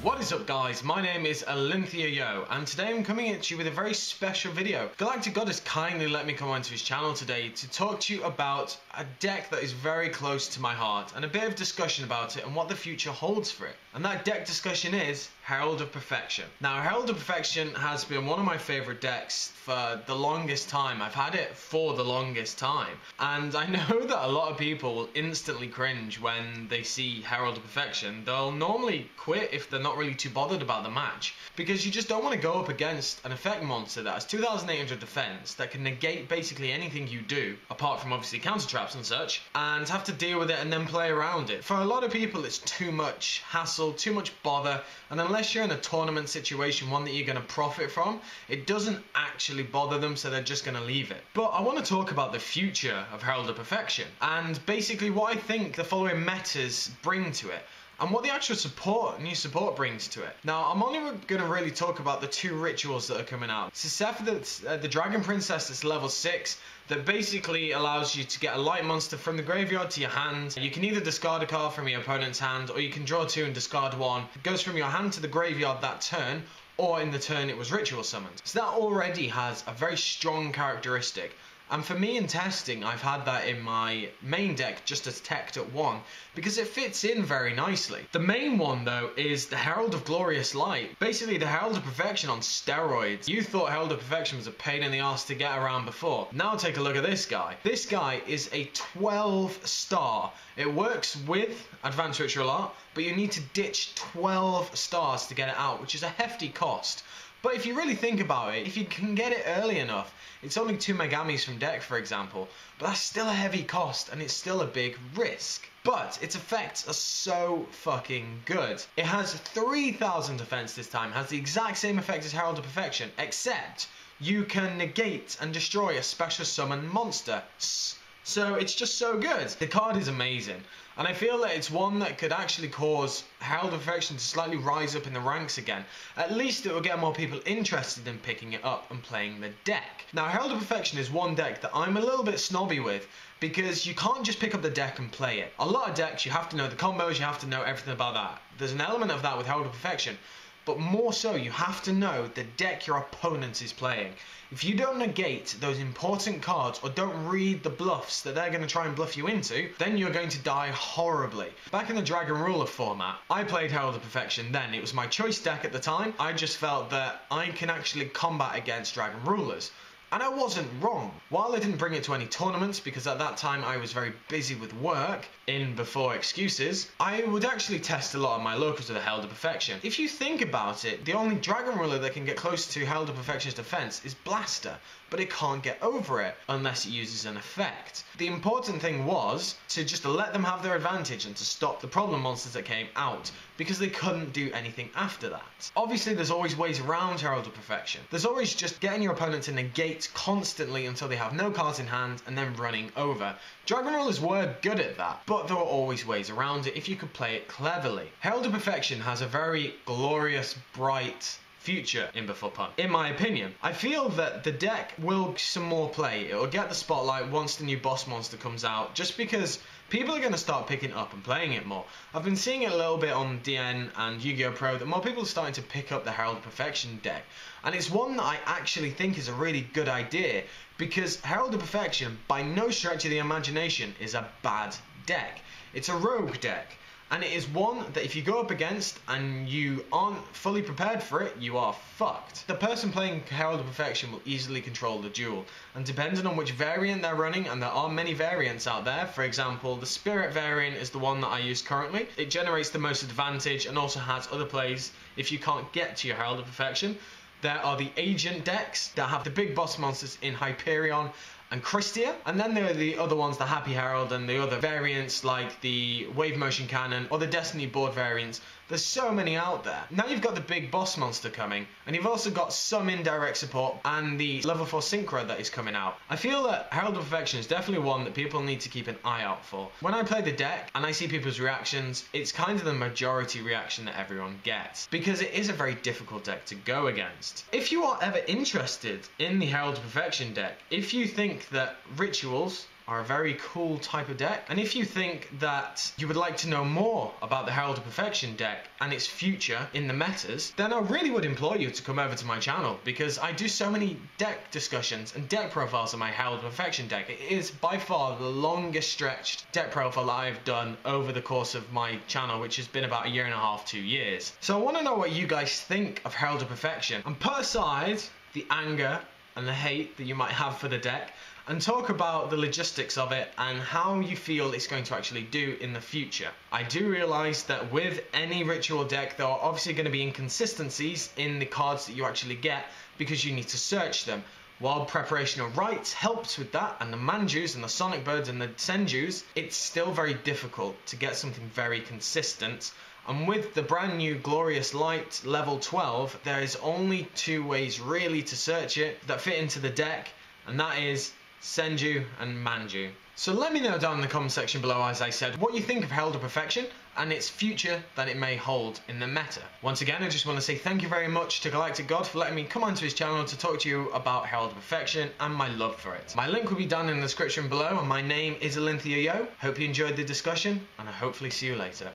What is up guys, my name is AlintheaYoh and today I'm coming at you with a very special video. GalacticGod has kindly let me come onto his channel today to talk to you about a deck that is very close to my heart and a bit of discussion about it and what the future holds for it. And that deck discussion is Herald of Perfection. Now Herald of Perfection has been one of my favourite decks for the longest time. I've had it for the longest time. And I know that a lot of people will instantly cringe when they see Herald of Perfection. They'll normally quit if they're not really too bothered about the match, because you just don't want to go up against an effect monster that has 2,800 defense that can negate basically anything you do, apart from obviously counter traps and such, and have to deal with it and then play around it. For a lot of people it's too much hassle, too much bother, and unless you're in a tournament situation, one that you're going to profit from, it doesn't actually bother them, so they're just going to leave it. But I want to talk about the future of Herald of Perfection and basically what I think the following metas bring to it and what the actual new support brings to it. Now, I'm only going to really talk about the two rituals that are coming out. It's the Dragon Princess that's level 6 that basically allows you to get a light monster from the graveyard to your hand. You can either discard a card from your opponent's hand, or you can draw 2 and discard 1. It goes from your hand to the graveyard that turn, or in the turn it was ritual summoned. So that already has a very strong characteristic. And for me in testing, I've had that in my main deck just as teched at 1 because it fits in very nicely. The main one though is the Herald of Glorious Light. Basically the Herald of Perfection on steroids. You thought Herald of Perfection was a pain in the ass to get around before. Now take a look at this guy. This guy is a 12 star. It works with Advanced Ritual Art, but you need to ditch 12 stars to get it out, which is a hefty cost. But if you really think about it, if you can get it early enough, it's only 2 Megamis from deck, for example, but that's still a heavy cost and it's still a big risk. But its effects are so fucking good. It has 3,000 defense this time, has the exact same effect as Herald of Perfection, except you can negate and destroy a special summon monster. So it's just so good. The card is amazing, and I feel that it's one that could actually cause Herald of Perfection to slightly rise up in the ranks again. At least it will get more people interested in picking it up and playing the deck. Now Herald of Perfection is one deck that I'm a little bit snobby with, because you can't just pick up the deck and play it. A lot of decks you have to know the combos, you have to know everything about that. There's an element of that with Herald of Perfection, but more so you have to know the deck your opponent is playing. If you don't negate those important cards or don't read the bluffs that they're going to try and bluff you into, then you're going to die horribly. Back in the Dragon Ruler format, I played Herald of Perfection then. It was my choice deck at the time. I just felt that I can actually combat against Dragon Rulers. And I wasn't wrong. While I didn't bring it to any tournaments, because at that time I was very busy with work, in before excuses, I would actually test a lot of my locals with the Herald of Perfection. If you think about it, the only Dragon Ruler that can get close to Herald of Perfection's defense is Blaster, but it can't get over it unless it uses an effect. The important thing was to just let them have their advantage and to stop the problem monsters that came out, because they couldn't do anything after that. Obviously there's always ways around Herald of Perfection. There's always just getting your opponent to negate constantly until they have no cards in hand and then running over. Dragon Rulers were good at that, but there were always ways around it if you could play it cleverly. Herald of Perfection has a very glorious, bright future in Before Pun, in my opinion. I feel that the deck will get some more play. It will get the spotlight once the new boss monster comes out, just because people are going to start picking it up and playing it more. I've been seeing it a little bit on DN and Yu-Gi-Oh! Pro that more people are starting to pick up the Herald of Perfection deck. And it's one that I actually think is a really good idea, because Herald of Perfection, by no stretch of the imagination, is a bad deck. It's a rogue deck. And it is one that if you go up against and you aren't fully prepared for it, you are fucked. The person playing Herald of Perfection will easily control the duel. And depending on which variant they're running, and there are many variants out there, for example, the Spirit variant is the one that I use currently. It generates the most advantage and also has other plays if you can't get to your Herald of Perfection. There are the Agent decks that have the big boss monsters in Hyperion and Christia, and then there are the other ones, the Happy Herald and the other variants like the Wave Motion Cannon or the Destiny board variants. There's so many out there. Now you've got the big boss monster coming, and you've also got some indirect support and the level 4 Synchro that is coming out. I feel that Herald of Perfection is definitely one that people need to keep an eye out for. When I play the deck and I see people's reactions, it's kind of the majority reaction that everyone gets, because it is a very difficult deck to go against. If you are ever interested in the Herald of Perfection deck, if you think that rituals are a very cool type of deck. And if you think that you would like to know more about the Herald of Perfection deck and its future in the metas, then I really would implore you to come over to my channel, because I do so many deck discussions and deck profiles on my Herald of Perfection deck. It is by far the longest stretched deck profile that I've done over the course of my channel, which has been about 1.5 to 2 years. So I want to know what you guys think of Herald of Perfection, and put aside the anger and the hate that you might have for the deck, and talk about the logistics of it and how you feel it's going to actually do in the future. I do realise that with any ritual deck there are obviously going to be inconsistencies in the cards that you actually get, because you need to search them. While Preparation of Rites helps with that, and the Manjus and the Sonic Birds and the Senjus, it's still very difficult to get something very consistent. And with the brand new Glorious Light level 12, there is only 2 ways really to search it that fit into the deck, and that is Senju and Manju. So let me know down in the comment section below, as I said, what you think of Herald of Perfection and its future that it may hold in the meta. Once again, I just want to say thank you very much to GalacticGod for letting me come onto his channel to talk to you about Herald of Perfection and my love for it. My link will be down in the description below, and my name is AlintheaYoh. Hope you enjoyed the discussion, and I hopefully see you later.